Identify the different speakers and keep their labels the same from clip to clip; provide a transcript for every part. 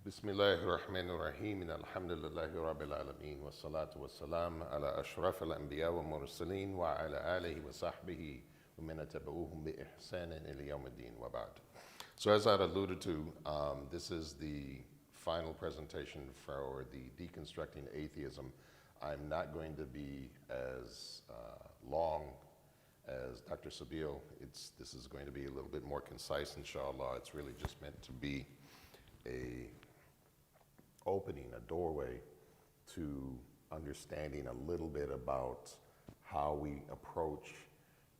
Speaker 1: بسم الله الرحمن الرحيم الحمد لله رب العالمين والصلاة والسلام على أشرف الأنبياء والمرسلين وعلى آله وصحبه ومن تبعوهم بإحسان إلى يوم الدين وبعد. So as I alluded to, this is the final presentation for the Deconstructing Atheism. I'm not going to be as long as Dr. Sabeel. This is going to be a little bit more concise, inshallah. It's really just meant to be a opening, a doorway to understanding a little bit about how we approach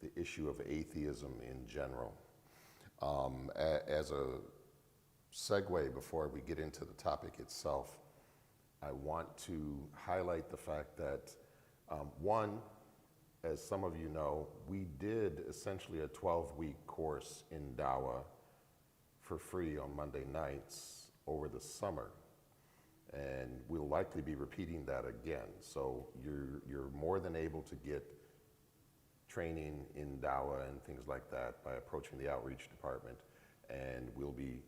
Speaker 1: the issue of atheism in general. As a segue, before we get into the topic itself, I want to highlight the fact that, one, as some of you know, we did essentially a 12-week course in Dawah for free on Monday nights over the summer. And we'll likely be repeating that again. So you're more than able to get training in Dawah and things like that by approaching the outreach department. And we'll be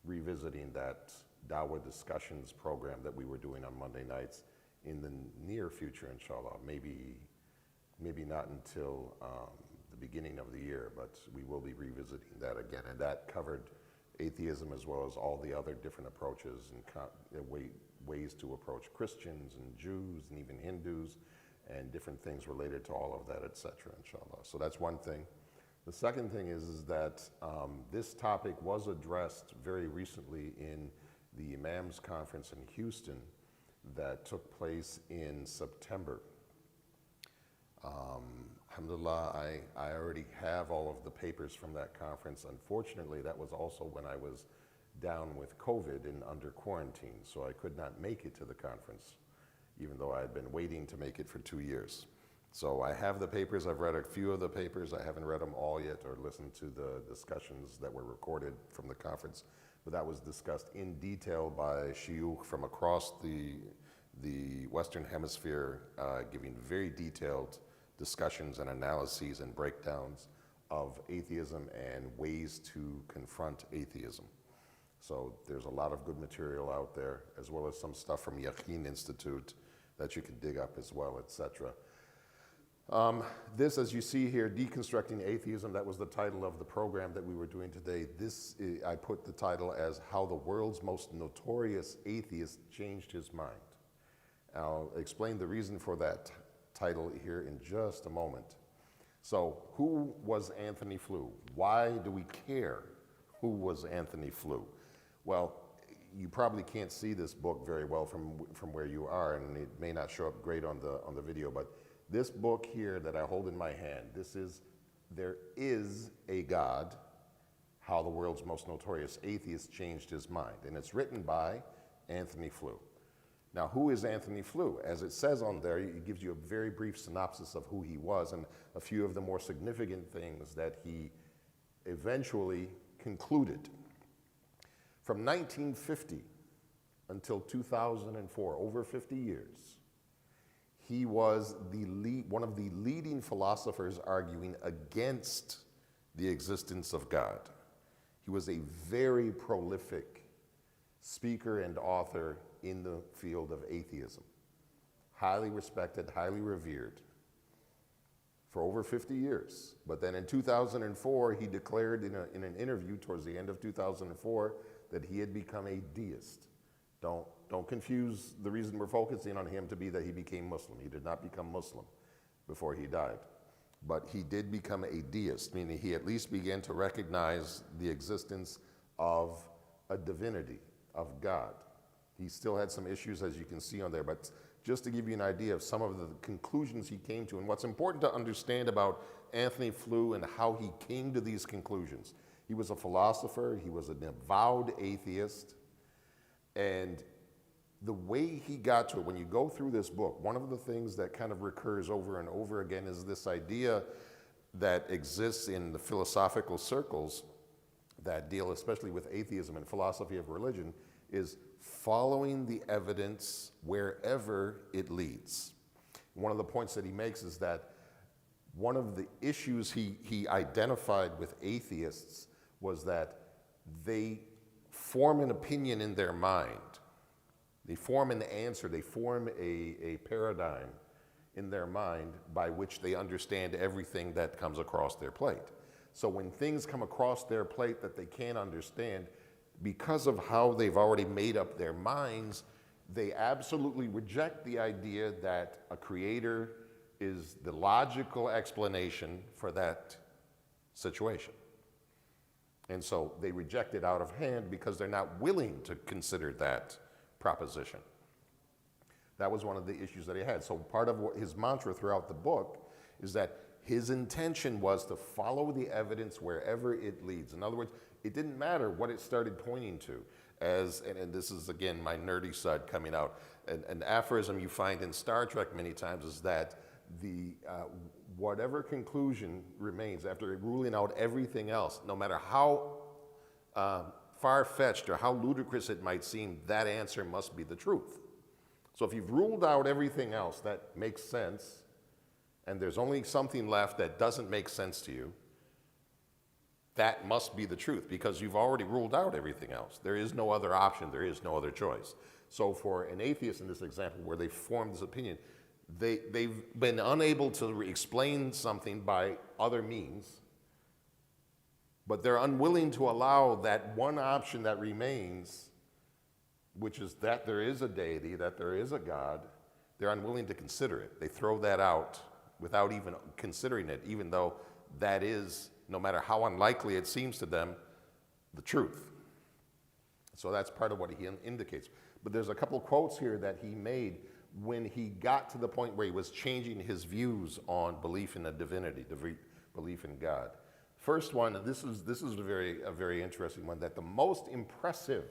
Speaker 1: revisiting that Dawah discussions program that we were doing on Monday nights in the near future, inshallah. Maybe not until the beginning of the year, but we will be revisiting that again. And that covered atheism as well as all the other different approaches and ways to approach Christians and Jews and even Hindus and different things related to all of that, etc., inshallah. So that's one thing. The second thing is that this topic was addressed very recently in the Imams Conference in Houston that took place in September. Alhamdulillah, I already have all of the papers from that conference. Unfortunately, that was also when I was down with COVID and under quarantine, so I could not make it to the conference, even though I had been waiting to make it for 2 years. So I have the papers. I've read a few of the papers. I haven't read them all yet or listened to the discussions that were recorded from the conference, but that was discussed in detail by shuyukh from across the Western Hemisphere, giving very detailed discussions and analyses and breakdowns of atheism and ways to confront atheism. So there's a lot of good material out there, as well as some stuff from Yaqeen Institute that you can dig up as well, etc. This, as you see here, Deconstructing Atheism, that was the title of the program that we were doing today. I put the title as How the World's Most Notorious Atheist Changed His Mind. I'll explain the reason for that title here in just a moment. So, who was Anthony Flew? Why do we care who was Anthony Flew? Well, you probably can't see this book very well from where you are, and it may not show up great on the video, but this book here that I hold in my hand, There Is a God, How the World's Most Notorious Atheist Changed His Mind, and it's written by Anthony Flew. Now, who is Anthony Flew? As it says on there, it gives you a very brief synopsis of who he was and a few of the more significant things that he eventually concluded. From 1950 until 2004, over 50 years, he was one of the leading philosophers arguing against the existence of God. He was a very prolific speaker and author in the field of atheism. Highly respected, highly revered for over 50 years. But then in 2004, he declared in an interview towards the end of 2004 that he had become a deist. Don't confuse the reason we're focusing on him to be that he became Muslim. He did not become Muslim before he died. But he did become a deist, meaning he at least began to recognize the existence of a divinity, of God. He still had some issues, as you can see on there, but just to give you an idea of some of the conclusions he came to, and what's important to understand about Anthony Flew and how he came to these conclusions. He was a philosopher, he was an avowed atheist, and the way he got to it, when you go through this book, one of the things that kind of recurs over and over again is this idea that exists in the philosophical circles that deal especially with atheism and philosophy of religion, is following the evidence wherever it leads. One of the points that he makes is that one of the issues he identified with atheists was that they form an opinion in their mind. They form an answer, they form a paradigm in their mind by which they understand everything that comes across their plate. So when things come across their plate that they can't understand, because of how they've already made up their minds, they absolutely reject the idea that a creator is the logical explanation for that situation. And so they reject it out of hand because they're not willing to consider that proposition. That was one of the issues that he had. So part of what his mantra throughout the book is that his intention was to follow the evidence wherever it leads. In other words, it didn't matter what it started pointing to. And this is, again, my nerdy side coming out. An aphorism you find in Star Trek many times is that whatever conclusion remains after ruling out everything else, no matter how far-fetched or how ludicrous it might seem, that answer must be the truth. So if you've ruled out everything else that makes sense, and there's only something left that doesn't make sense to you, that must be the truth because you've already ruled out everything else. There is no other option, there is no other choice. So for an atheist in this example where they formed this opinion, they've been unable to explain something by other means, but they're unwilling to allow that one option that remains, which is that there is a deity, that there is a God. They're unwilling to consider it. They throw that out without even considering it, even though that is, no matter how unlikely it seems to them, the truth. So that's part of what he indicates. But there's a couple quotes here that he made when he got to the point where he was changing his views on belief in a divinity, belief in God. First one, and this is a very interesting one, that the most impressive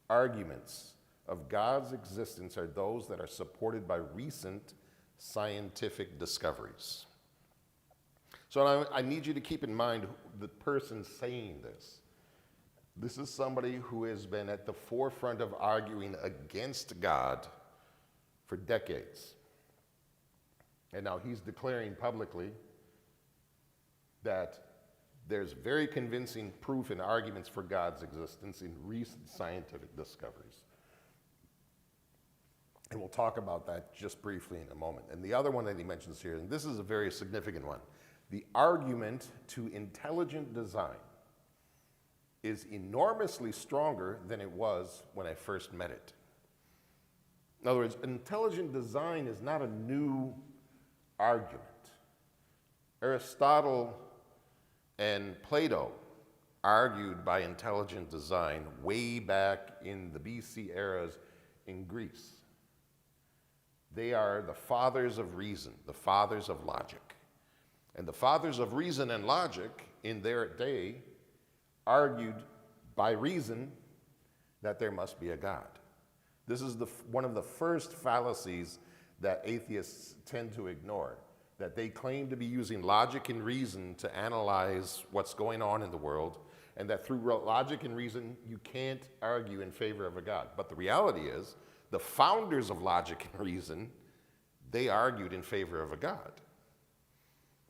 Speaker 1: arguments of God's existence are those that are supported by recent scientific discoveries. So I need you to keep in mind the person saying this. This is somebody who has been at the forefront of arguing against God for decades. And now he's declaring publicly that there's very convincing proof and arguments for God's existence in recent scientific discoveries. And we'll talk about that just briefly in a moment. And the other one that he mentions here, and this is a very significant one, the argument to intelligent design is enormously stronger than it was when I first met it. In other words, intelligent design is not a new argument. Aristotle and Plato argued by intelligent design way back in the BC eras in Greece. They are the fathers of reason, the fathers of logic. And the fathers of reason and logic in their day argued by reason that there must be a God. This is one of the first fallacies that atheists tend to ignore, that they claim to be using logic and reason to analyze what's going on in the world, and that through logic and reason, you can't argue in favor of a God. But the reality is, the founders of logic and reason, they argued in favor of a God.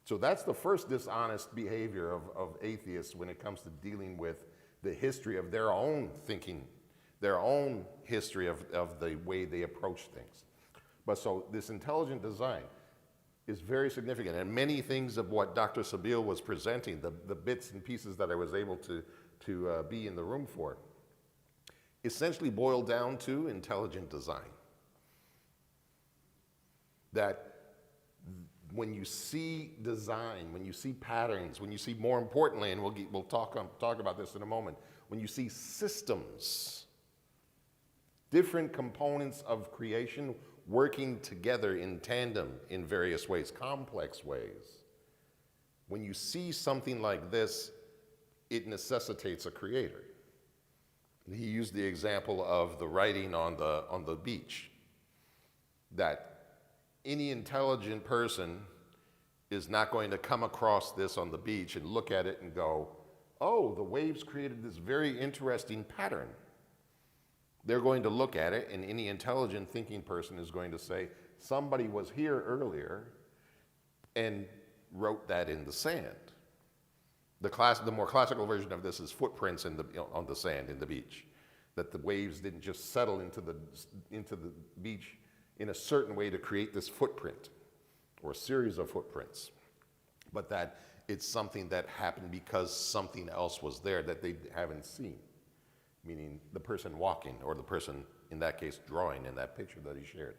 Speaker 1: So that's the first dishonest behavior of atheists when it comes to dealing with the history of their own thinking, their own history of the way they approach things. But so this intelligent design is very significant, and many things of what Dr. Sabeel was presenting, the bits and pieces that I was able to be in the room for, essentially boil down to intelligent design. That when you see design, when you see patterns, when you see, more importantly, and we'll talk about this in a moment, when you see systems, different components of creation working together in tandem in various ways, complex ways, when you see something like this, it necessitates a creator. He used the example of the writing on the beach, that any intelligent person is not going to come across this on the beach and look at it and go, oh, the waves created this very interesting pattern. They're going to look at it, and any intelligent thinking person is going to say, somebody was here earlier and wrote that in the sand. The more classical version of this is footprints on the sand in the beach, that the waves didn't just settle into the beach in a certain way to create this footprint or a series of footprints, but that it's something that happened because something else was there that they haven't seen, meaning the person walking or the person, in that case, drawing in that picture that he shared.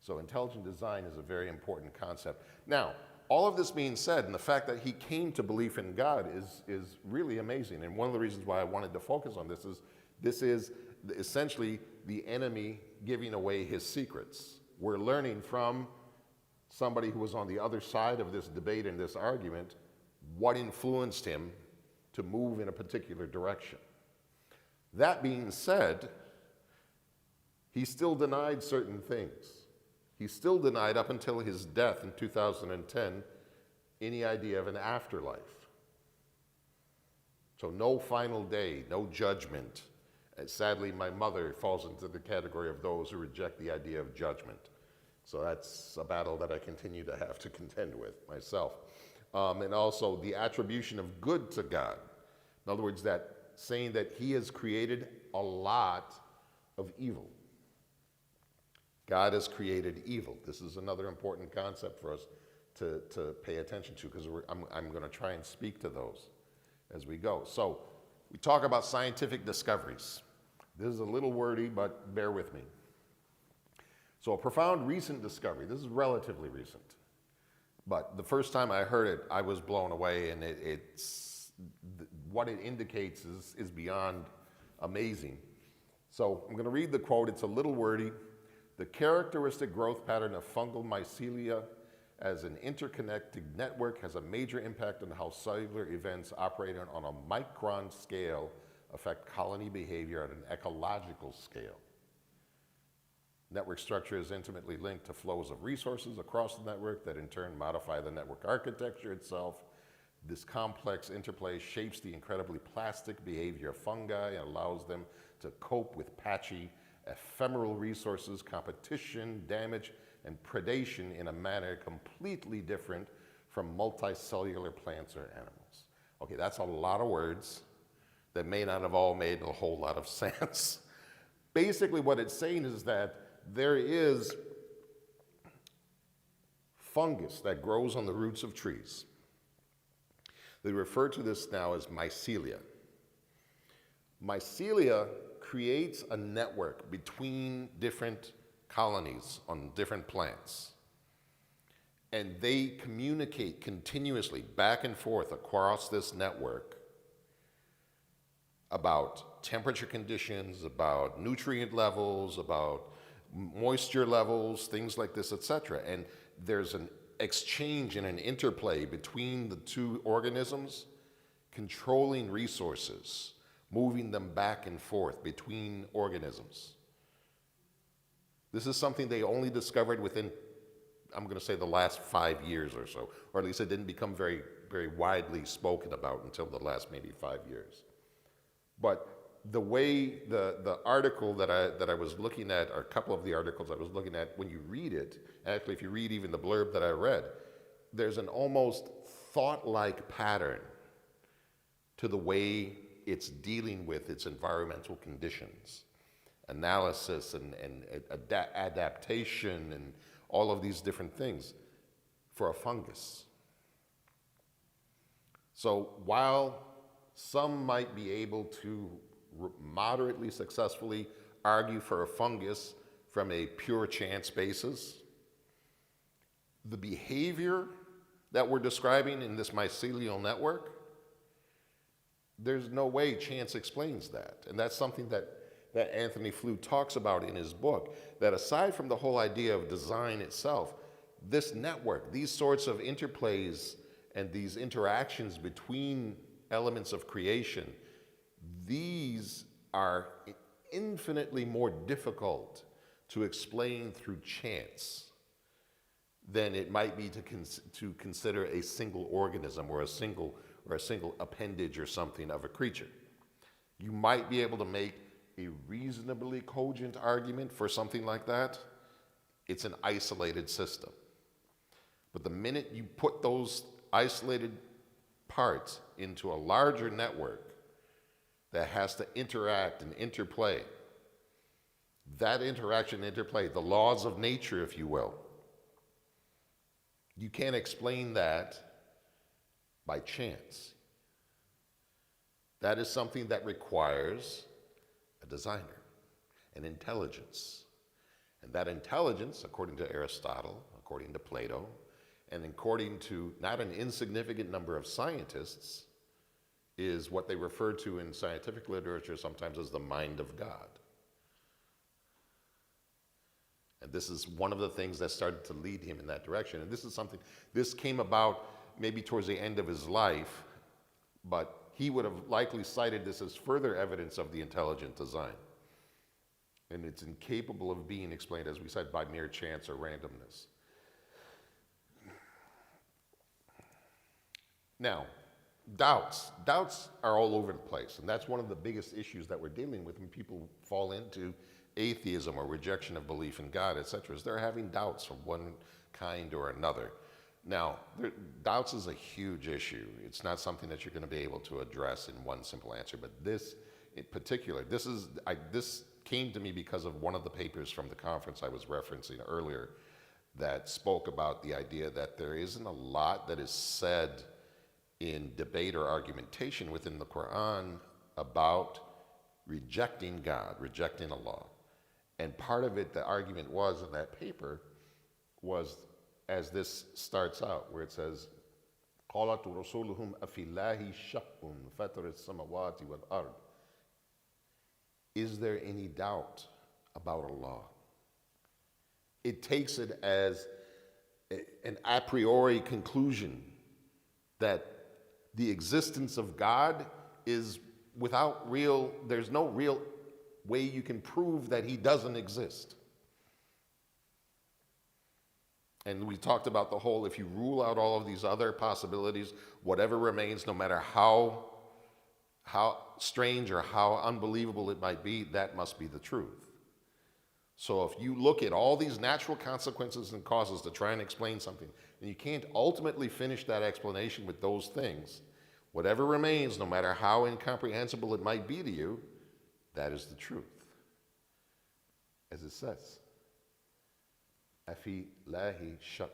Speaker 1: So intelligent design is a very important concept. Now, all of this being said, and the fact that he came to belief in God is really amazing. And one of the reasons why I wanted to focus on this is essentially the enemy giving away his secrets. We're learning from somebody who was on the other side of this debate and this argument what influenced him to move in a particular direction. That being said, he still denied certain things. He still denied, up until his death in 2010, any idea of an afterlife. So no final day, no judgment. And sadly, my mother falls into the category of those who reject the idea of judgment. So that's a battle that I continue to have to contend with myself. And also the attribution of good to God. In other words, that saying that he has created a lot of evil. God has created evil. This is another important concept for us to pay attention to, because I'm going to try and speak to those as we go. So we talk about scientific discoveries. This is a little wordy, but bear with me. So a profound recent discovery. This is relatively recent, but the first time I heard it, I was blown away, and what it indicates is beyond amazing. So I'm going to read the quote. It's a little wordy. The characteristic growth pattern of fungal mycelia as an interconnected network has a major impact on how cellular events operating on a micron scale affect colony behavior at an ecological scale. Network structure is intimately linked to flows of resources across the network that in turn modify the network architecture itself. This complex interplay shapes the incredibly plastic behavior of fungi and allows them to cope with patchy, ephemeral resources, competition, damage, and predation in a manner completely different from multicellular plants or animals. Okay, that's a lot of words that may not have all made a whole lot of sense. Basically, what it's saying is that there is fungus that grows on the roots of trees. They refer to this now as mycelia. Mycelia creates a network between different colonies on different plants. And they communicate continuously back and forth across this network about temperature conditions, about nutrient levels, about moisture levels, things like this, etc. And there's an exchange and an interplay between the two organisms, controlling resources, moving them back and forth between organisms. This is something they only discovered within, I'm going to say, the last 5 years or so, or at least it didn't become very, very widely spoken about until the last maybe 5 years. But the way the article that I was looking at, or a couple of the articles I was looking at, when you read it, actually if you read even the blurb that I read, there's an almost thought-like pattern to the way it's dealing with its environmental conditions, analysis and adaptation and all of these different things for a fungus. So while some might be able to moderately successfully argue for a fungus from a pure chance basis, the behavior that we're describing in this mycelial network, there's no way chance explains that. And that's something that Anthony Flew talks about in his book, that aside from the whole idea of design itself, this network, these sorts of interplays and these interactions between elements of creation, these are infinitely more difficult to explain through chance than it might be to consider a single organism or a single appendage or something of a creature. You might be able to make a reasonably cogent argument for something like that. It's an isolated system. But the minute you put those isolated parts into a larger network that has to interact and interplay. That interaction, interplay, the laws of nature, if you will, you can't explain that by chance. That is something that requires a designer, an intelligence. And that intelligence, according to Aristotle, according to Plato, and according to not an insignificant number of scientists, is what they refer to in scientific literature sometimes as the mind of God. And this is one of the things that started to lead him in that direction. And this is something, this came about maybe towards the end of his life, but he would have likely cited this as further evidence of the intelligent design. And it's incapable of being explained, as we said, by mere chance or randomness. Now, doubts. Doubts are all over the place, and that's one of the biggest issues that we're dealing with when people fall into atheism or rejection of belief in God, etc. is they're having doubts of one kind or another. Now, doubts is a huge issue. It's not something that you're going to be able to address in one simple answer, but this in particular, this came to me because of one of the papers from the conference I was referencing earlier that spoke about the idea that there isn't a lot that is said in debate or argumentation within the Quran about rejecting God, rejecting Allah. And part of it, the argument was in that paper, was as this starts out, where it says, قَالَتُ رُسُولُهُمْ أَفِي اللَّهِ شَقٌّ فَطَرِ السَّمَوَاتِ وَالْأَرْضِ. Is there any doubt about Allah? It takes it as an a priori conclusion that the existence of God is without real, there's no real way you can prove that he doesn't exist. And we talked about the whole, if you rule out all of these other possibilities, whatever remains, no matter how strange or how unbelievable it might be, that must be the truth. So if you look at all these natural consequences and causes to try and explain something, and you can't ultimately finish that explanation with those things, whatever remains, no matter how incomprehensible it might be to you, that is the truth. As it says, Afi lahi shak.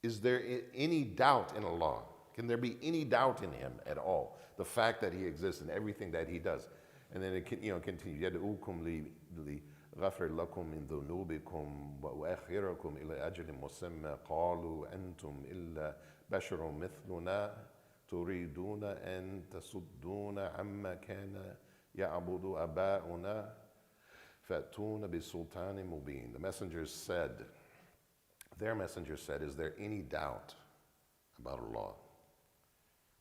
Speaker 1: Is there any doubt in Allah? Can there be any doubt in him at all? The fact that he exists and everything that he does. And then it continues. يَدْعُوكُمْ لِغَفْرِ لَكُمْ مِنْ ذُنُوبِكُمْ وَأُؤَخِّرَكُمْ إِلَى أَجَلٍ مُّسَمًّى قَالُوا أَنْتُمْ إِلَّا بَشَرٌ مِثْلُنَا تُرِيدُونَ أَن تَصُدُّونَ عَمَّا كَانَ يَعْبُدُ آبَاؤُنَا فَأْتُونَ بِسُلْطَانٍ مُبِينٍ. The messengers said, their messenger said, is there any doubt about Allah?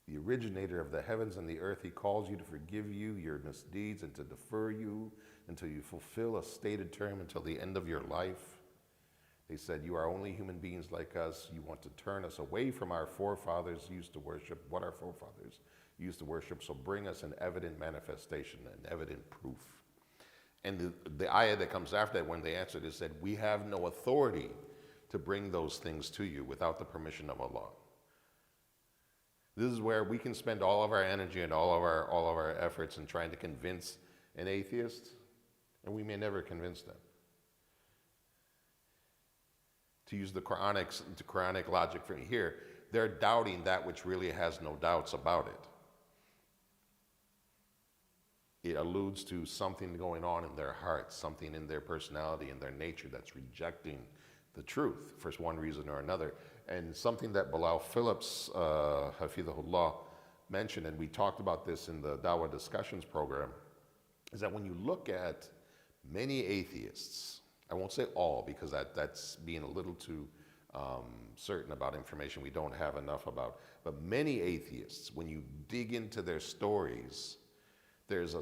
Speaker 1: The originator of the heavens and the earth, he calls you to forgive you your misdeeds and to defer you until you fulfill a stated term until the end of your life. They said, you are only human beings like us. You want to turn us away from our forefathers used to worship, what our forefathers used to worship. So bring us an evident manifestation, an evident proof. And the ayah that comes after that, when they answered, it said, we have no authority to bring those things to you without the permission of Allah. This is where we can spend all of our energy and all of our efforts in trying to convince an atheist, and we may never convince them. To use the Quranic logic from here, they're doubting that which really has no doubts about it. It alludes to something going on in their hearts, something in their personality and their nature that's rejecting the truth for one reason or another. And something that Bilal Phillips, Hafidhullah, mentioned, and we talked about this in the Dawah Discussions program, is that when you look at many atheists, I won't say all because that's being a little too certain about information we don't have enough about, but many atheists, when you dig into their stories, there's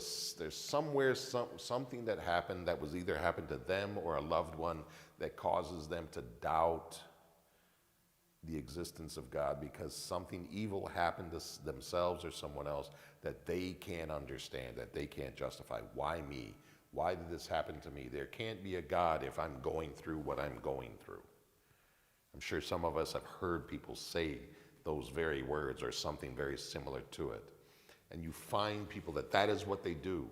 Speaker 1: something that happened that was either happened to them or a loved one that causes them to doubt the existence of God because something evil happened to themselves or someone else that they can't understand, that they can't justify. Why me? Why did this happen to me? There can't be a God if I'm going through what I'm going through. I'm sure some of us have heard people say those very words or something very similar to it. And you find people that is what they do.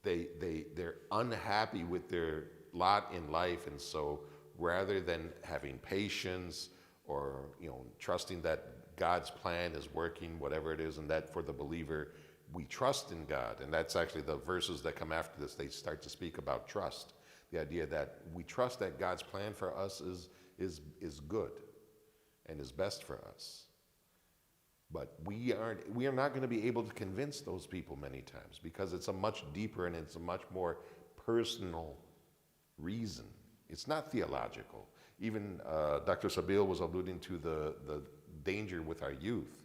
Speaker 1: They're unhappy with their lot in life, and so rather than having patience or trusting that God's plan is working, whatever it is, and that for the believer, we trust in God. And that's actually the verses that come after this. They start to speak about trust. The idea that we trust that God's plan for us is good and is best for us. But we are not going to be able to convince those people many times, because it's a much deeper and it's a much more personal reason. It's not theological. Even Dr. Sabeel was alluding to the danger with our youth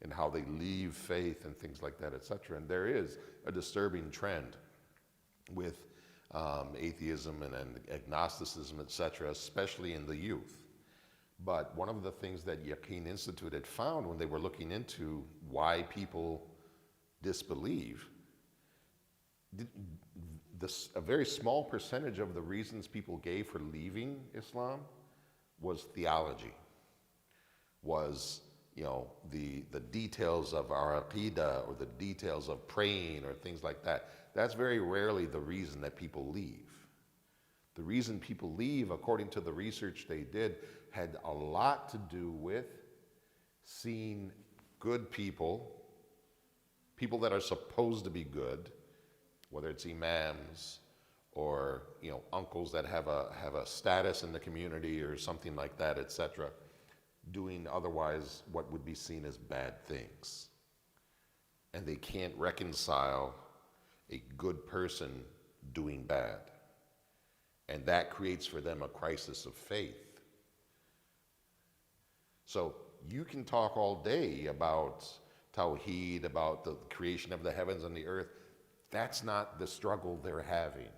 Speaker 1: and how they leave faith and things like that, etc. And there is a disturbing trend with atheism and agnosticism, etc., especially in the youth. But one of the things that Yaqeen Institute had found when they were looking into why people disbelieve, a very small percentage of the reasons people gave for leaving Islam was theology, was the details of our aqidah or the details of praying or things like that. That's very rarely the reason that people leave. The reason people leave, according to the research they did, had a lot to do with seeing good people that are supposed to be good, whether it's imams or uncles that have a status in the community or something like that, etc., doing otherwise what would be seen as bad things. And they can't reconcile a good person doing bad. And that creates for them a crisis of faith. So you can talk all day about Tawheed, about the creation of the heavens and the earth. That's not the struggle they're having.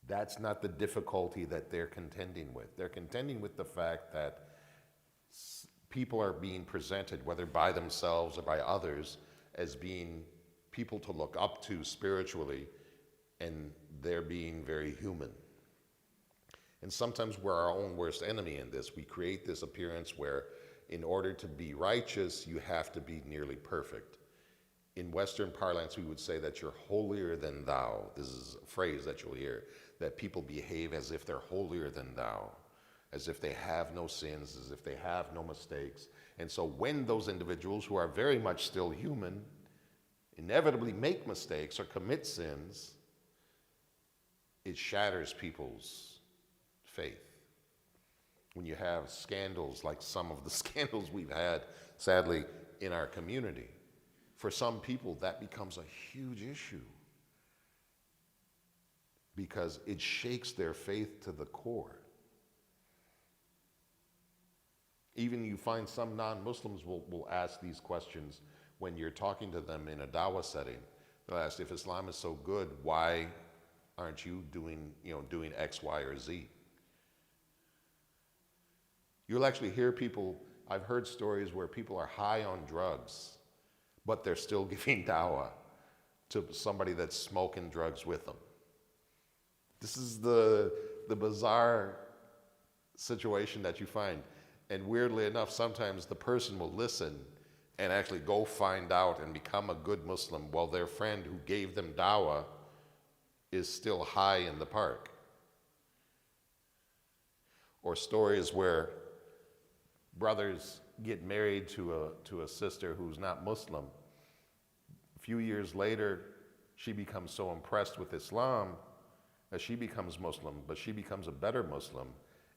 Speaker 1: That's not the difficulty that they're contending with. They're contending with the fact that people are being presented, whether by themselves or by others, as being people to look up to spiritually, and they're being very human. And sometimes we're our own worst enemy in this. We create this appearance where in order to be righteous, you have to be nearly perfect. In Western parlance, we would say that you're holier than thou. This is a phrase that you'll hear, that people behave as if they're holier than thou, as if they have no sins, as if they have no mistakes. And so when those individuals who are very much still human inevitably make mistakes or commit sins, it shatters people's faith. When you have scandals like some of the scandals we've had, sadly, in our community, for some people that becomes a huge issue because it shakes their faith to the core. Even you find some non-Muslims will ask these questions when you're talking to them in a dawah setting. They'll ask, if Islam is so good, why aren't you doing X, Y, or Z? You'll actually hear people, I've heard stories where people are high on drugs, but they're still giving dawah to somebody that's smoking drugs with them. This is the bizarre situation that you find. And weirdly enough, sometimes the person will listen and actually go find out and become a good Muslim while their friend who gave them dawah is still high in the park. Or stories where brothers get married to a sister who's not Muslim. A few years later, she becomes so impressed with Islam that she becomes Muslim, but she becomes a better Muslim,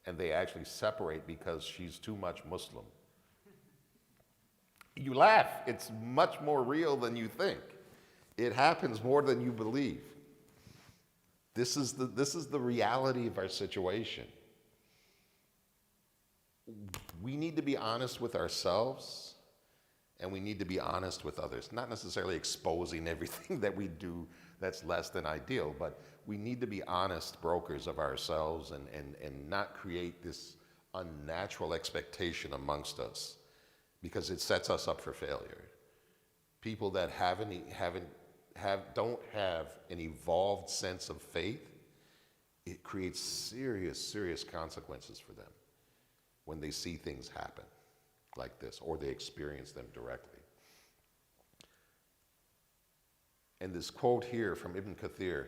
Speaker 1: and they actually separate because she's too much Muslim. You laugh. It's much more real than you think. It happens more than you believe. This is the reality of our situation. We need to be honest with ourselves, and we need to be honest with others. Not necessarily exposing everything that we do that's less than ideal, but we need to be honest brokers of ourselves and not create this unnatural expectation amongst us, because it sets us up for failure. People that don't have an evolved sense of faith, it creates serious, serious consequences for them when they see things happen. like this, or they experience them directly. And this quote here from Ibn Kathir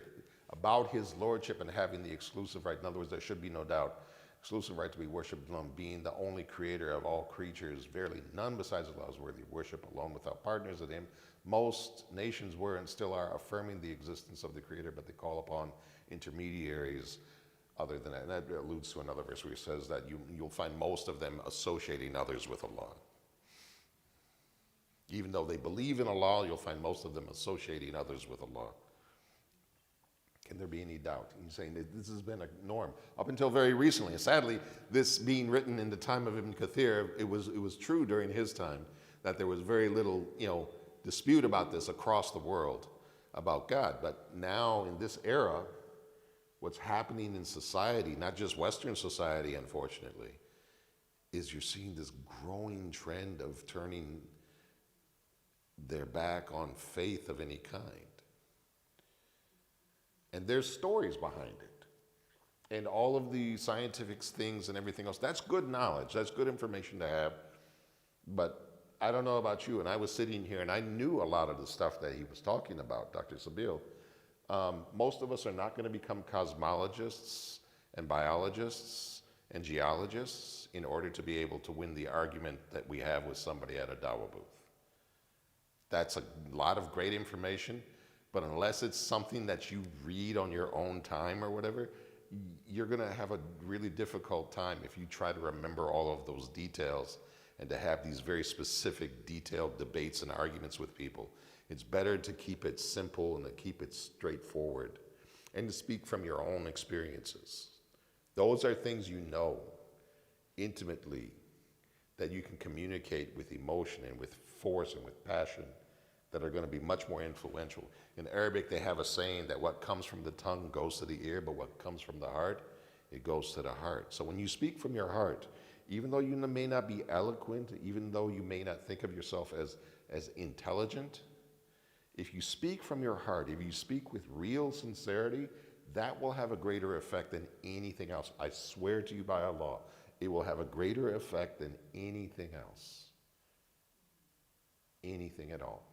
Speaker 1: about his lordship and having the exclusive right, in other words, there should be no doubt, exclusive right to be worshipped alone, being the only creator of all creatures, verily none besides Allah is worthy of worship alone without partners of him. Most nations were and still are affirming the existence of the creator, but they call upon intermediaries other than that. And that alludes to another verse where he says that you'll find most of them associating others with Allah. Even though they believe in Allah, you'll find most of them associating others with Allah. Can there be any doubt? He's saying that this has been a norm up until very recently. And sadly, this being written in the time of Ibn Kathir, it was true during his time that there was very little, dispute about this across the world about God. But now in this era, what's happening in society, not just Western society, unfortunately, is you're seeing this growing trend of turning their back on faith of any kind. And there's stories behind it. And all of the scientific things and everything else, that's good knowledge, that's good information to have. But I don't know about you, and I was sitting here and I knew a lot of the stuff that he was talking about, Dr. Sabeel. Most of us are not going to become cosmologists and biologists and geologists in order to be able to win the argument that we have with somebody at a dawah booth. That's a lot of great information, but unless it's something that you read on your own time or whatever, you're going to have a really difficult time if you try to remember all of those details and to have these very specific, detailed debates and arguments with people. It's better to keep it simple and to keep it straightforward and to speak from your own experiences. Those are things you know intimately that you can communicate with emotion and with force and with passion that are going to be much more influential. In Arabic, they have a saying that what comes from the tongue goes to the ear, but what comes from the heart, it goes to the heart. So when you speak from your heart, even though you may not be eloquent, even though you may not think of yourself as intelligent, if you speak from your heart, if you speak with real sincerity, that will have a greater effect than anything else. I swear to you by Allah, it will have a greater effect than anything else. Anything at all.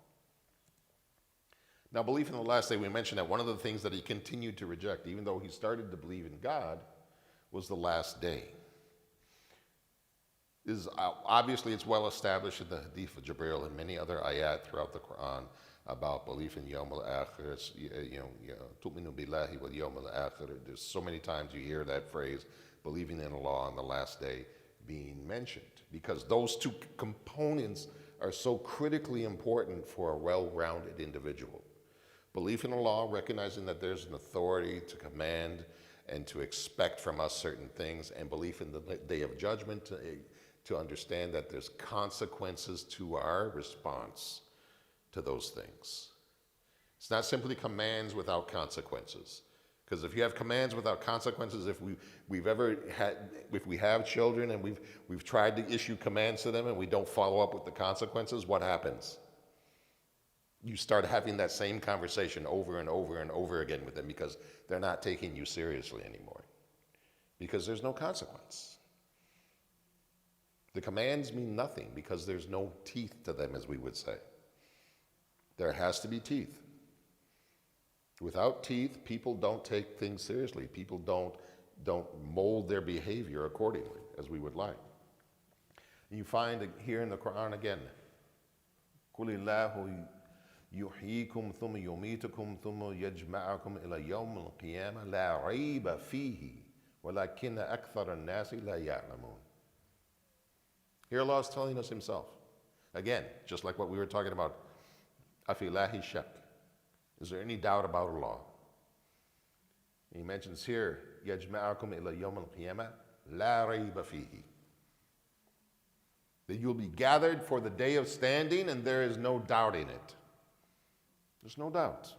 Speaker 1: Now, belief in the last day, we mentioned that one of the things that he continued to reject, even though he started to believe in God, was the last day. Obviously, it's well established in the Hadith of Jibril and many other ayat throughout the Quran about belief in Yawm al-Akhir, tu'minu billahi wal Yawm al-Akhir. There's so many times you hear that phrase, believing in Allah on the last day, being mentioned, because those two components are so critically important for a well-rounded individual. Belief in Allah, recognizing that there's an authority to command and to expect from us certain things, and belief in the day of judgment, to understand that there's consequences to our response to those things. It's not simply commands without consequences. Because if you have commands without consequences, if we have children and we've tried to issue commands to them and we don't follow up with the consequences, what happens? You start having that same conversation over and over and over again with them because they're not taking you seriously anymore. Because there's no consequence. The commands mean nothing because there's no teeth to them, as we would say. There has to be teeth. Without teeth, people don't take things seriously. People don't mold their behavior accordingly, as we would like. And you find here in the Quran again, قُلِ اللَّهُ يُحْيِيكُمْ ثُمَّ يُمِيتُكُمْ ثُمَّ يَجْمَعَكُمْ إِلَى يَوْمِ الْقِيَامَةِ لَا رَيْبَ فِيهِ وَلَكِنَّ أَكْثَرَ النَّاسِ لَا يَعْلَمُونَ. Here Allah is telling us himself. Again, just like what we were talking about, أَفِي اللَّهِ شَكٍّ. Is there any doubt about Allah? He mentions here, يَجْمَعَكُمْ إِلَى يَوْمِ الْقِيَامَةِ لَا رَيْبَ فِيهِ. That you'll be gathered for the day of standing and there is no doubt in it. There's no doubt.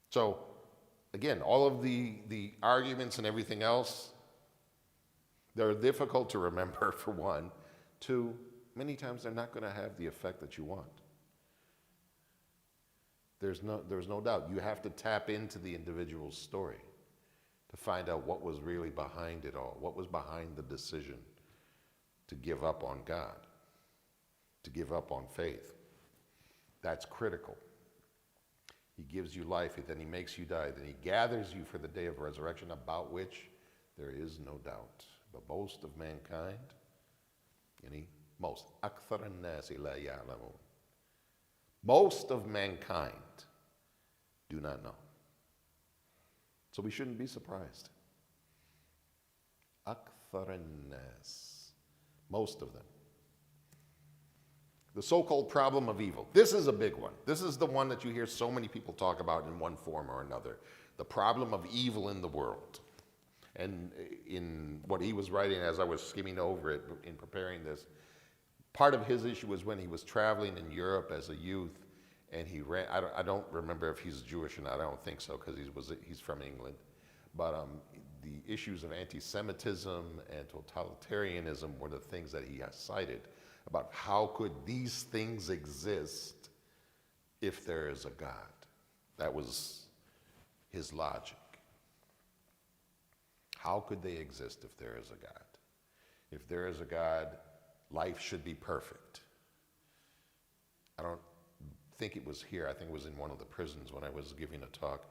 Speaker 1: So, again, all of the arguments and everything else, they're difficult to remember, for one. Two, many times they're not going to have the effect that you want. There's no doubt. You have to tap into the individual's story. to find out what was really behind it all, what was behind the decision to give up on God, to give up on faith. That's critical. He gives you life, then he makes you die, then he gathers you for the day of resurrection, about which there is no doubt. But most of mankind, most of mankind do not know. So we shouldn't be surprised. Most of them. The so-called problem of evil. This is a big one. This is the one that you hear so many people talk about in one form or another. The problem of evil in the world. And in what he was writing as I was skimming over it in preparing this, part of his issue was when he was traveling in Europe as a youth, and he ran, I don't remember if he's Jewish or not, I don't think so, because he's from England. But the issues of anti-Semitism and totalitarianism were the things that he has cited about how could these things exist if there is a God. That was his logic. How could they exist if there is a God? If there is a God, life should be perfect. I don't think it was here. I think it was in one of the prisons when I was giving a talk.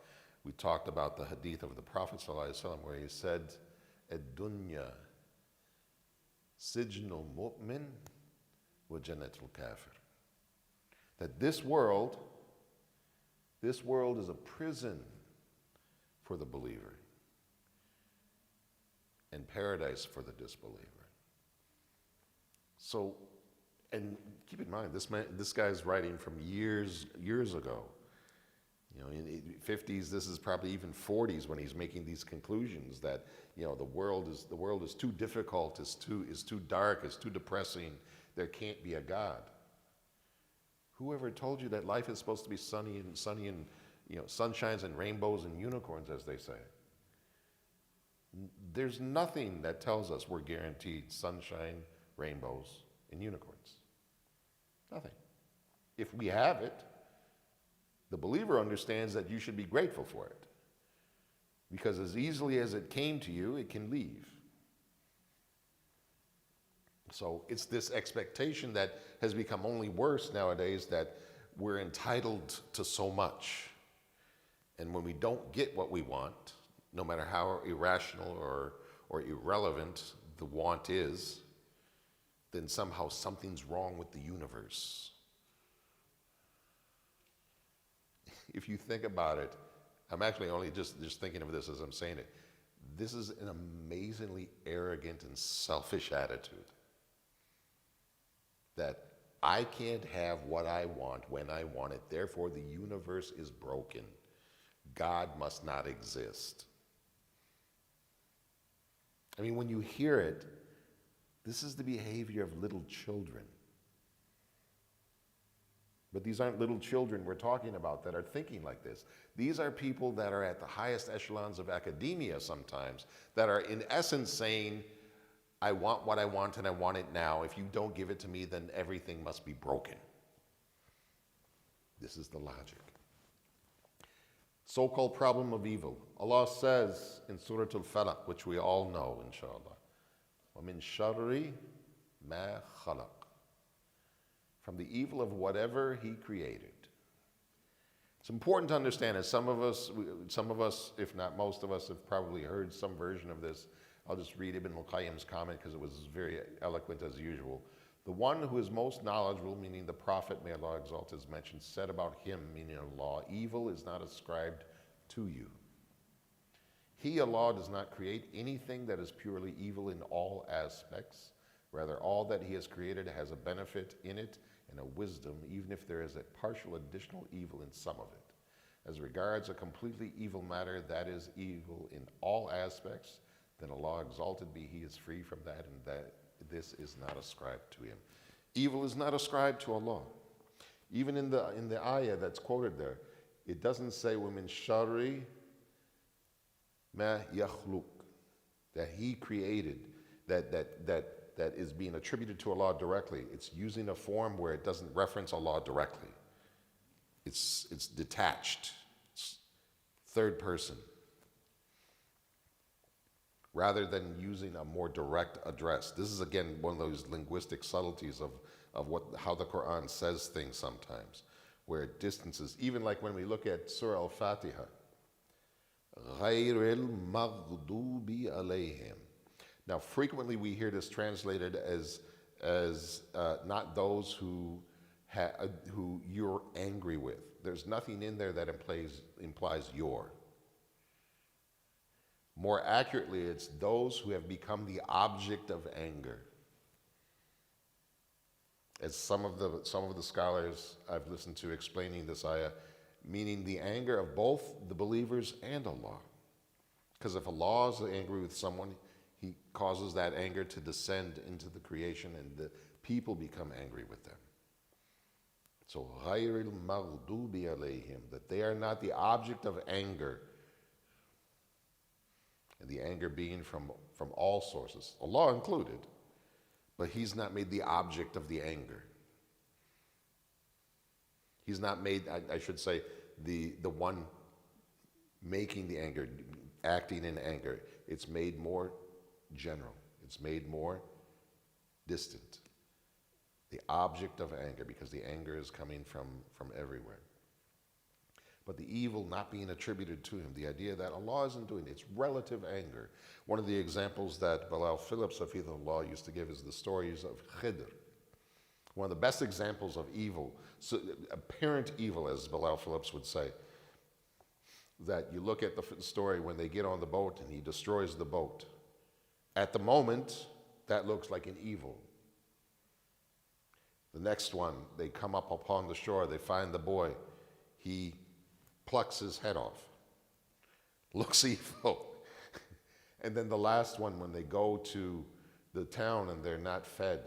Speaker 1: We talked about the hadith of the Prophet ﷺ where he said, "Ad-dunya sijnul mu'min wa jannatul kafir." That this world is a prison for the believer and paradise for the disbeliever. So, and keep in mind, this guy's writing from years ago. In the 50s, this is probably even 40s when he's making these conclusions that the world is too difficult, is too dark, is too depressing. There can't be a God. Whoever told you that life is supposed to be sunny and sunshines and rainbows and unicorns, as they say? There's nothing that tells us we're guaranteed sunshine, rainbows, and unicorns. Nothing. If we have it, the believer understands that you should be grateful for it. Because as easily as it came to you, it can leave. So it's this expectation that has become only worse nowadays, that we're entitled to so much. And when we don't get what we want, no matter how irrational or irrelevant the want is, then somehow something's wrong with the universe. If you think about it, I'm actually only just thinking of this as I'm saying it. This is an amazingly arrogant and selfish attitude. That I can't have what I want when I want it, therefore the universe is broken. God must not exist. I mean, when you hear it, this is the behavior of little children. But these aren't little children we're talking about that are thinking like this. These are people that are at the highest echelons of academia sometimes, that are in essence saying, I want what I want and I want it now. If you don't give it to me, then everything must be broken. This is the logic. So-called problem of evil. Allah says in Surah Al-Falaq, which we all know, inshallah, وَمِن شَرِّ مَا خَلَقَ, from the evil of whatever he created. It's important to understand, as some of us, if not most of us, have probably heard some version of this. I'll just read Ibn al-Qayyim's comment because it was very eloquent as usual. The one who is most knowledgeable, meaning the Prophet, may Allah exalt his mention, said about him, meaning Allah, evil is not ascribed to you. He, Allah, does not create anything that is purely evil in all aspects. Rather, all that he has created has a benefit in it and a wisdom, even if there is a partial additional evil in some of it. As regards a completely evil matter that is evil in all aspects, then Allah exalted be, he is free from that, and that this is not ascribed to him. Evil is not ascribed to Allah. Even in the ayah that's quoted there, it doesn't say وَمِن شَرِّ مَا يَخْلُقُ, that he created, that is being attributed to Allah directly. It's using a form where it doesn't reference Allah directly. It's detached. It's third person. rather than using a more direct address. This is again one of those linguistic subtleties of how the Quran says things sometimes, where it distances, even like when we look at Surah Al-Fatiha, غَيْرِ الْمَغْضُوبِ عَلَيْهِمْ. Now, frequently we hear this translated as not those who you're angry with. There's nothing in there that implies your. More accurately, it's those who have become the object of anger. As some of the scholars I've listened to explaining this ayah, meaning the anger of both the believers and Allah. Because if Allah is angry with someone, He causes that anger to descend into the creation, and the people become angry with them. So, غَيْرِ الْمَغْضُوبِ عَلَيْهِمْ, that they are not the object of anger. And the anger being from all sources, Allah included, but He's not made the object of the anger. He's not made, I should say, the one making the anger, acting in anger. It's made more general. It's made more distant. The object of anger, because the anger is coming from everywhere. But the evil not being attributed to Him, the idea that Allah isn't doing it, it's relative anger. One of the examples that Bilal Phillips, Hafidhullah, used to give is the stories of Khidr. One of the best examples of evil, so apparent evil, as Bilal Phillips would say, that you look at the story when they get on the boat and he destroys the boat. At the moment, that looks like an evil. The next one, they come up upon the shore, they find the boy. He plucks his head off. Looks evil. And then the last one, when they go to the town and they're not fed,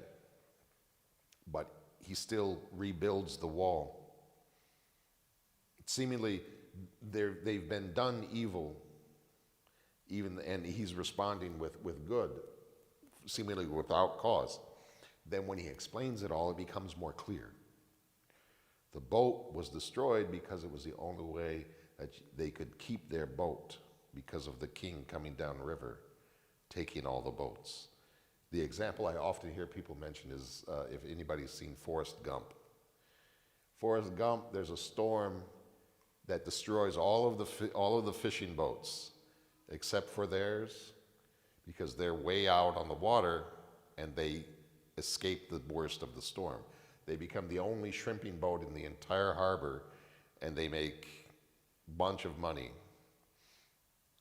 Speaker 1: but he still rebuilds the wall. Seemingly, they've been done evil, and he's responding with good, seemingly without cause. Then when he explains it all, it becomes more clear. The boat was destroyed because it was the only way that they could keep their boat, because of the king coming down the river, taking all the boats. The example I often hear people mention is, if anybody's seen Forrest Gump. Forrest Gump, there's a storm that destroys all of the fishing boats, except for theirs, because they're way out on the water and they escape the worst of the storm. They become the only shrimping boat in the entire harbor, and they make a bunch of money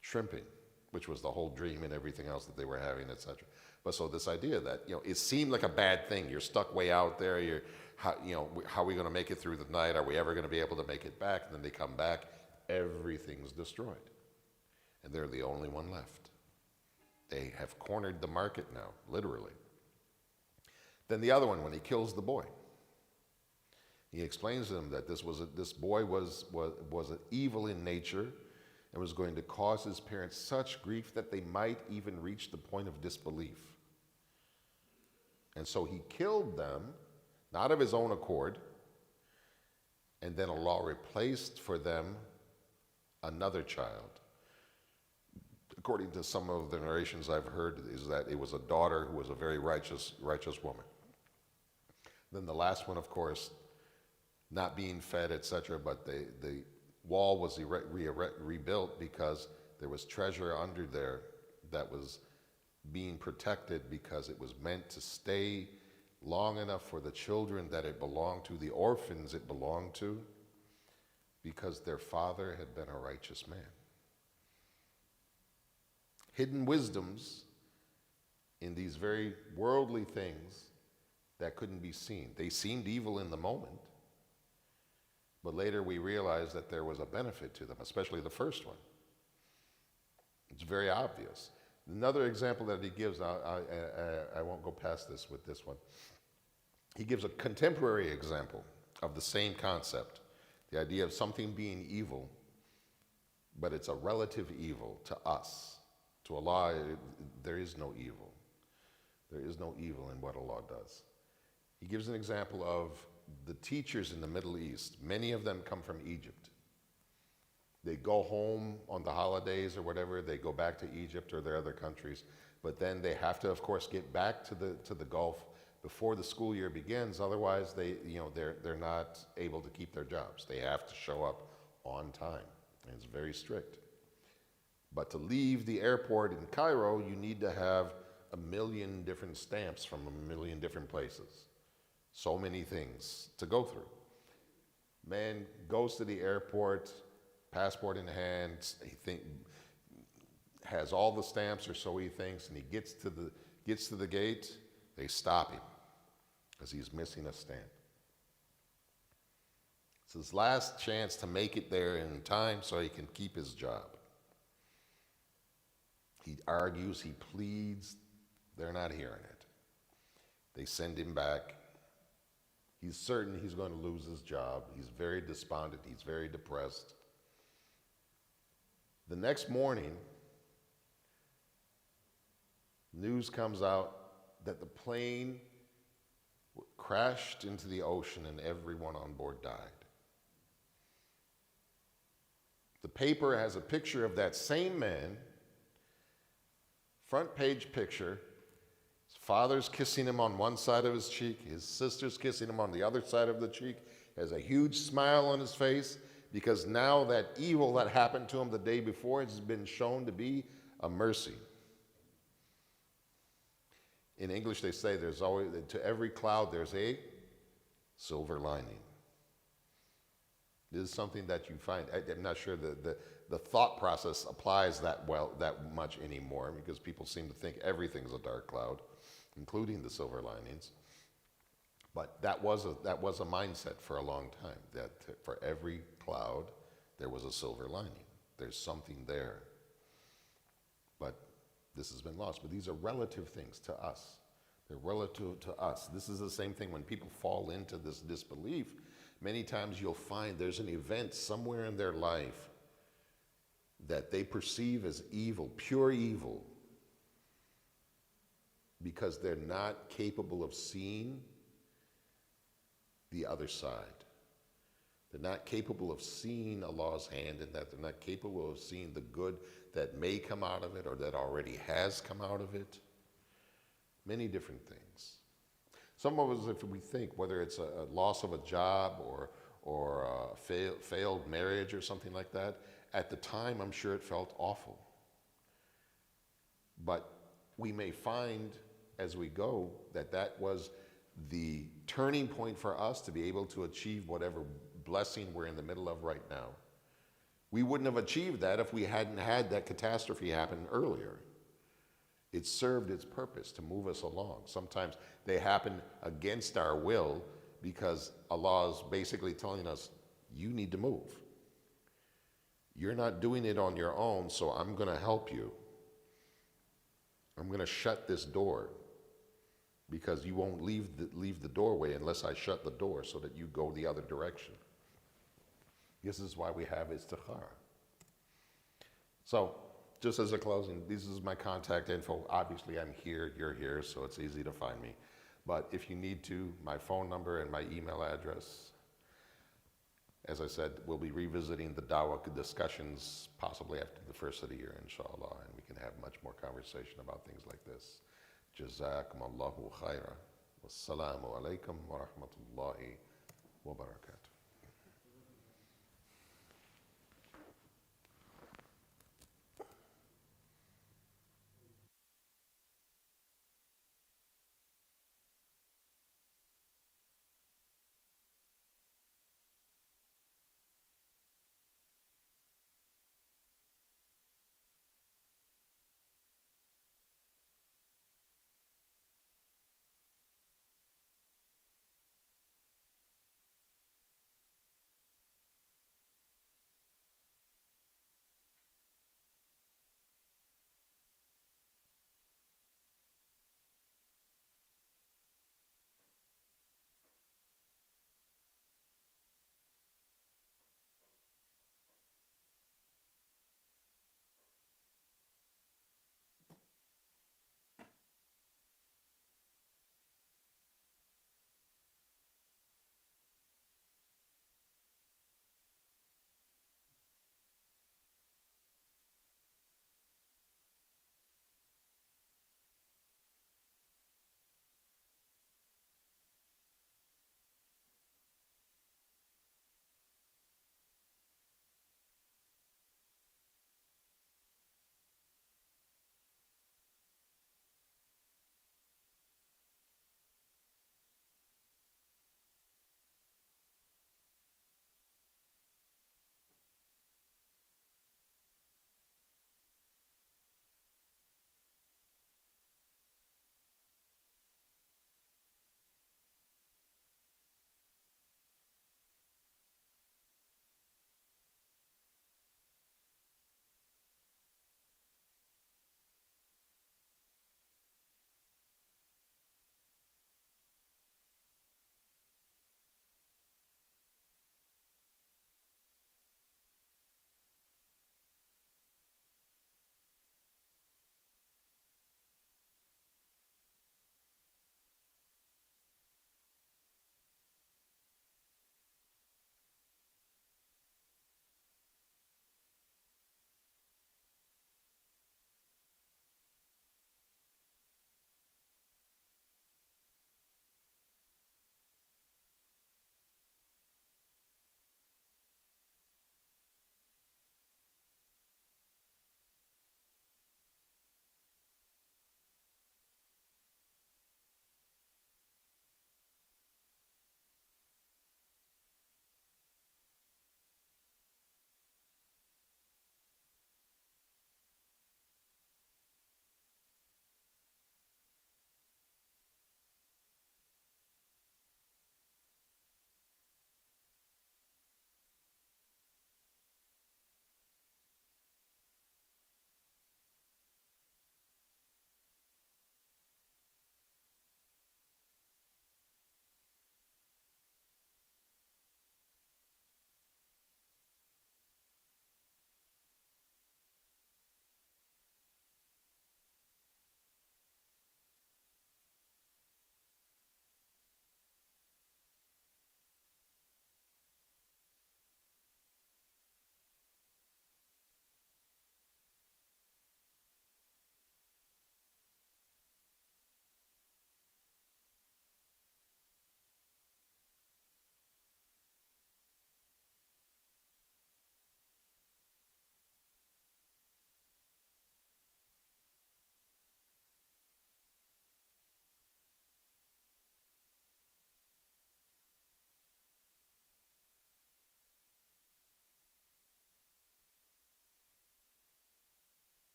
Speaker 1: shrimping, which was the whole dream and everything else that they were having, etc. But so this idea that, it seemed like a bad thing. You're stuck way out there. How are we going to make it through the night? Are we ever going to be able to make it back? And then they come back, everything's destroyed. And they're the only one left. They have cornered the market now, literally. Then the other one, when he kills the boy, he explains to them that this boy was an evil in nature and was going to cause his parents such grief that they might even reach the point of disbelief. And so he killed them, not of his own accord, and then Allah replaced for them another child. According to some of the narrations I've heard, is that it was a daughter who was a very righteous woman. Then the last one, of course, not being fed, etc., but the wall was rebuilt because there was treasure under there that was being protected, because it was meant to stay long enough for the children that it belonged to, the orphans it belonged to, because their father had been a righteous man. Hidden wisdoms in these very worldly things that couldn't be seen. They seemed evil in the moment, but later we realized that there was a benefit to them, especially the first one. It's very obvious. Another example that he gives, I won't go past this with this one. He gives a contemporary example of the same concept, the idea of something being evil, but it's a relative evil to us. To Allah, there is no evil. There is no evil in what Allah does. He gives an example of the teachers in the Middle East. Many of them come from Egypt. They go home on the holidays or whatever. They go back to Egypt or their other countries, but then they have to, of course, get back to the Gulf before the school year begins. Otherwise, they're not able to keep their jobs. They have to show up on time, and it's very strict. But to leave the airport in Cairo, you need to have a million different stamps from a million different places. So many things to go through. Man goes to the airport, passport in hand, has all the stamps, or so he thinks, and he gets to the gate. They stop him because he's missing a stamp. It's his last chance to make it there in time so he can keep his job. He argues, he pleads. They're not hearing it. They send him back. He's certain he's going to lose his job. He's very despondent. He's very depressed. The next morning, news comes out that the plane crashed into the ocean and everyone on board died. The paper has a picture of that same man, front page picture. His father's kissing him on one side of his cheek, his sister's kissing him on the other side of the cheek, has a huge smile on his face because now that evil that happened to him the day before has been shown to be a mercy. In English, they say there's always, to every cloud, there's a silver lining. This is something that you find, I'm not sure the thought process applies that much anymore, because people seem to think everything's a dark cloud, including the silver linings. But that was a mindset for a long time, that for every cloud, there was a silver lining. There's something there. But this has been lost. But these are relative things to us. They're relative to us. This is the same thing when people fall into this disbelief. Many times you'll find there's an event somewhere in their life that they perceive as evil, pure evil, because they're not capable of seeing the other side. They're not capable of seeing Allah's hand in that. They're not capable of seeing the good that may come out of it or that already has come out of it. Many different things. Some of us, if we think, whether it's a loss of a job or a failed marriage or something like that, at the time, I'm sure it felt awful. But we may find as we go that was the turning point for us to be able to achieve whatever blessing we're in the middle of right now. We wouldn't have achieved that if we hadn't had that catastrophe happen earlier. It served its purpose to move us along. Sometimes they happen against our will because Allah is basically telling us, you need to move. You're not doing it on your own, so I'm going to help you. I'm going to shut this door because you won't leave the doorway unless I shut the door so that you go the other direction. This is why we have istikhara. So, just as a closing, this is my contact info. Obviously, I'm here, you're here, so it's easy to find me. But if you need to, my phone number and my email address. As I said, we'll be revisiting the Dawah discussions possibly after the first of the year, inshallah, and we can have much more conversation about things like this. Jazakum Allahu khaira. Wassalamu alaikum wa rahmatullahi wa barakatuh.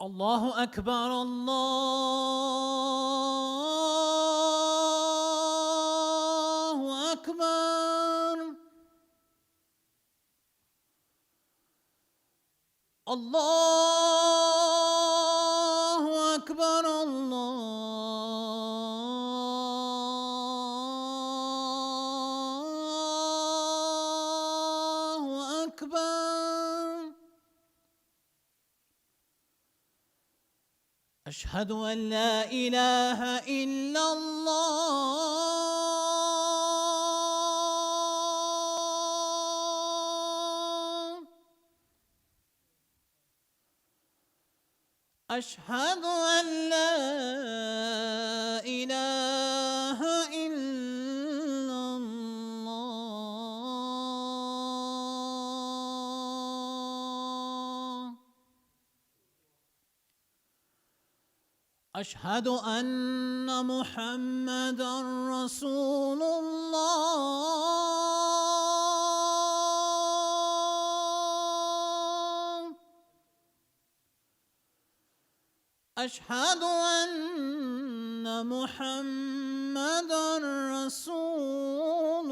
Speaker 2: الله أكبر الله أكبر الله أكبر الله أكبر أشهد أن لا إله إلا الله أشهد أن لا إله إلا الله أشهد أن محمدًا رسول الله أشهد أن محمدًا رسول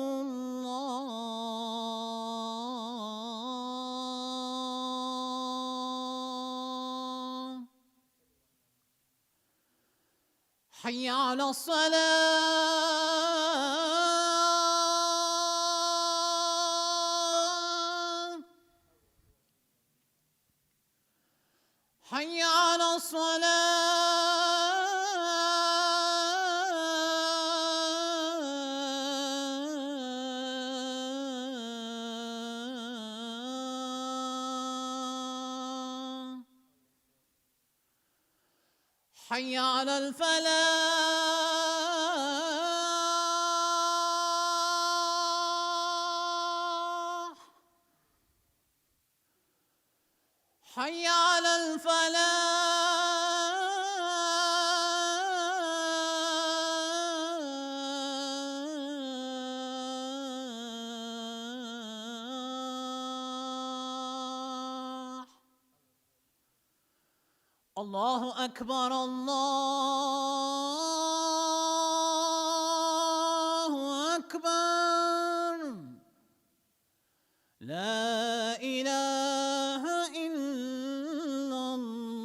Speaker 2: الله حي على الصلاة حي على الصلاة حي على الفلاح حي على الفلاح الله أكبر الله أكبر لا إله إلا الله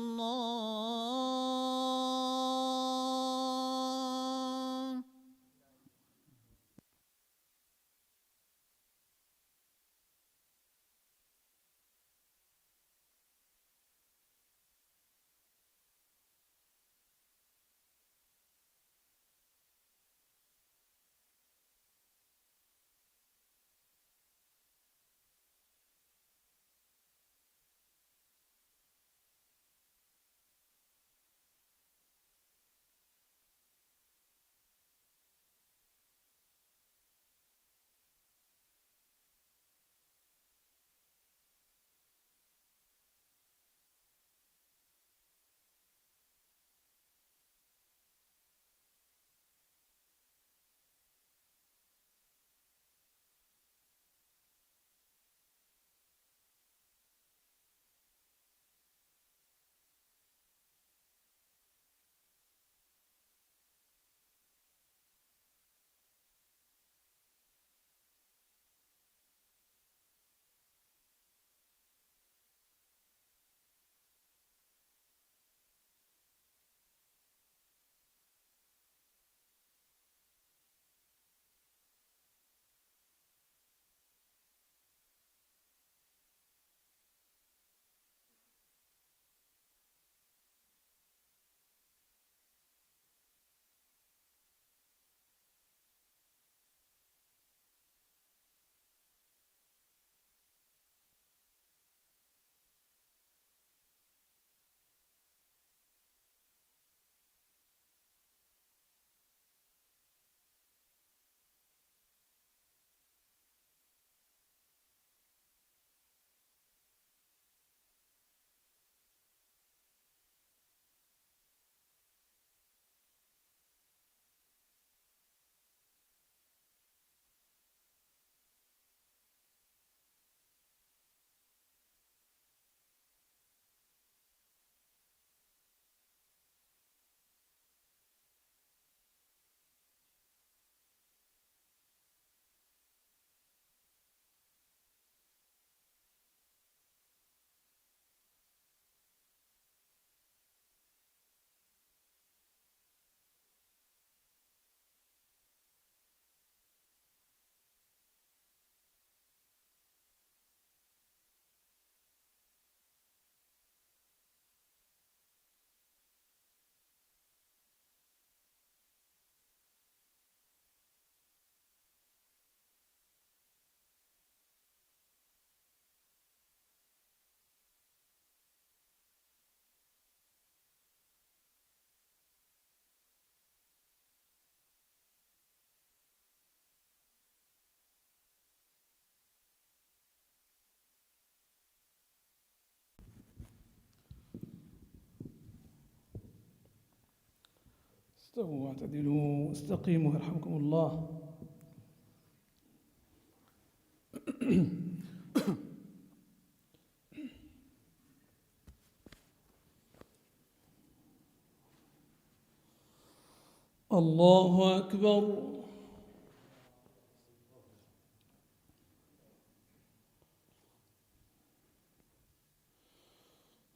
Speaker 3: استووا واعتدلوا استقيموا يرحمكم الله. الله أكبر.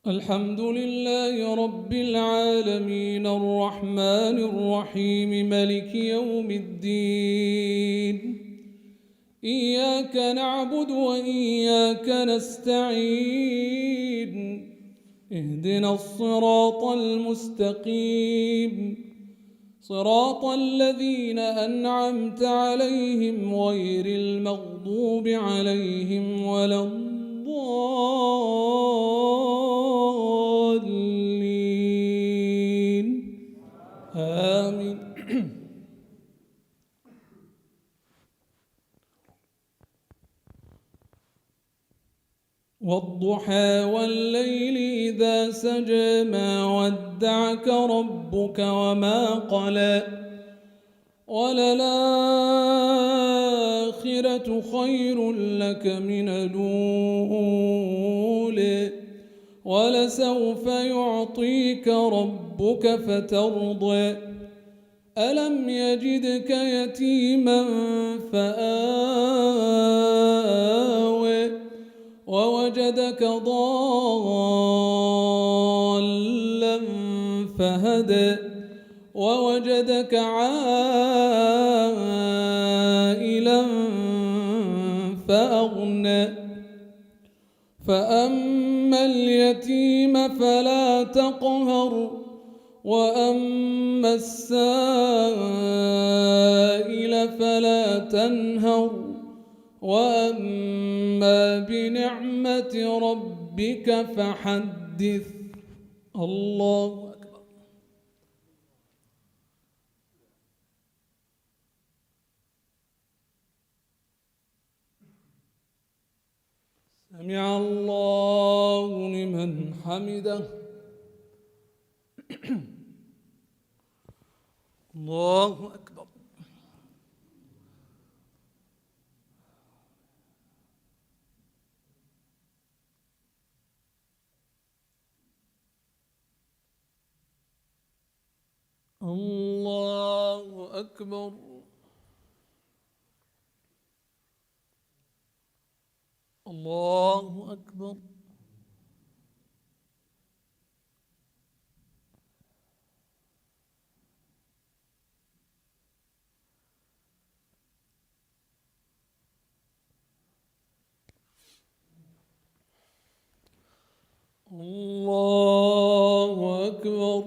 Speaker 3: الحمد لله رب العالمين الرحمن الرحيم ملك يوم الدين. إياك نعبد وإياك نستعين. اهدنا الصراط المستقيم صراط الذين أنعمت عليهم غير المغضوب عليهم ولا الضالين آمين. والضحى والليل إذا سجى ما ودعك ربك وما قلى وللآخرة خير لك من الأولى ولسوف يعطيك ربك فترضى ألم يجدك يتيما فآوى ووجدك ضالا فهدى ووجدك عائلا فأغنى فأما اليتيم فلا تقهر وأما السائل فلا تنهر وأما بنعمة ربك فحدث. الله أكبر. سمع الله لمن حمده. الله أكبر. الله أكبر. الله أكبر. الله أكبر.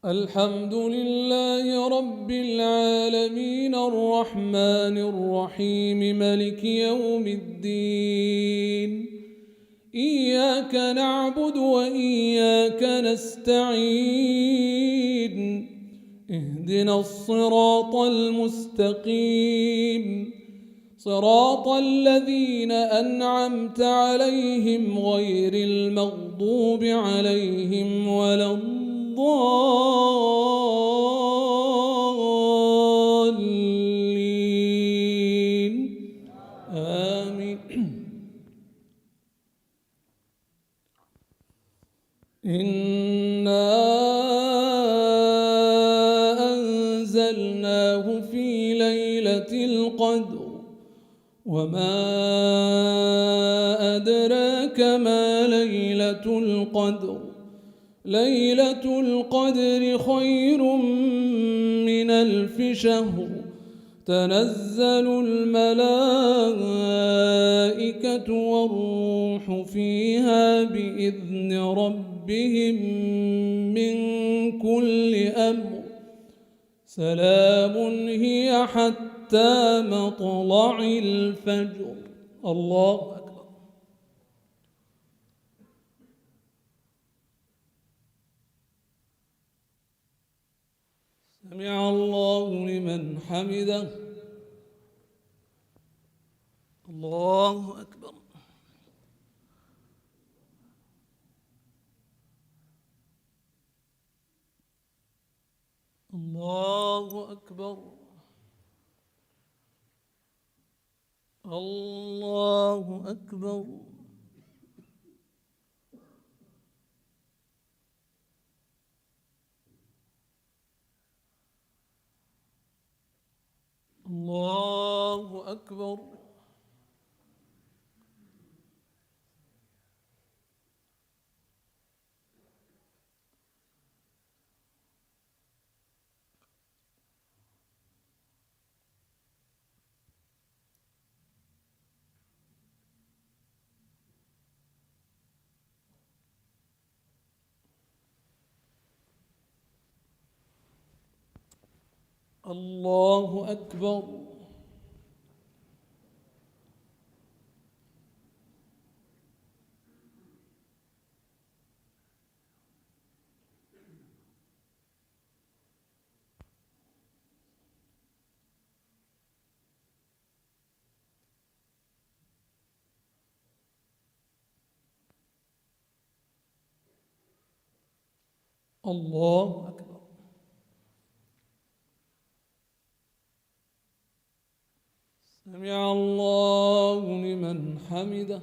Speaker 3: الحمد لله رب العالمين الرحمن الرحيم ملك يوم الدين. إياك نعبد وإياك نستعين. اهدنا الصراط المستقيم صراط الذين أنعمت عليهم غير المغضوب عليهم ولا الضالين آمين. إنا أنزلناه في ليلة القدر وما أدراك ما ليلة القدر ليلة القدر خير من 1000 شهر تنزل الملائكة والروح فيها بإذن ربهم من كل أمر سلام هي حتى مطلع الفجر. الله أكبر. سمع الله لمن حمده. الله أكبر. أكبر الله أكبر الله أكبر الله أكبر الله أكبر سمع الله لمن حمده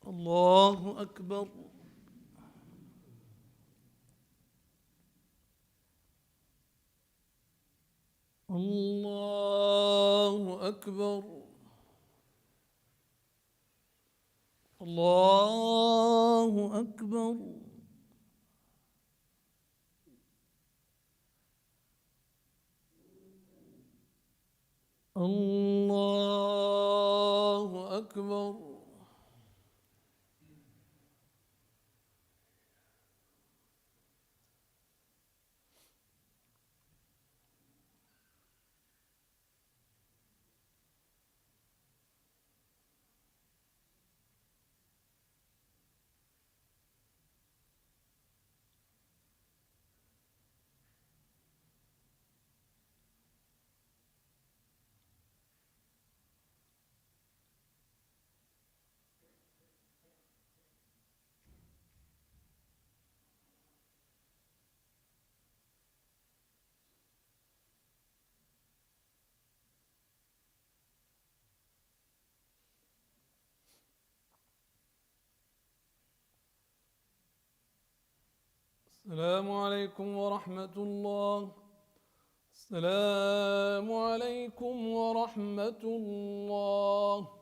Speaker 3: الله أكبر الله أكبر الله أكبر الله أكبر السلام عليكم ورحمة الله السلام عليكم ورحمة الله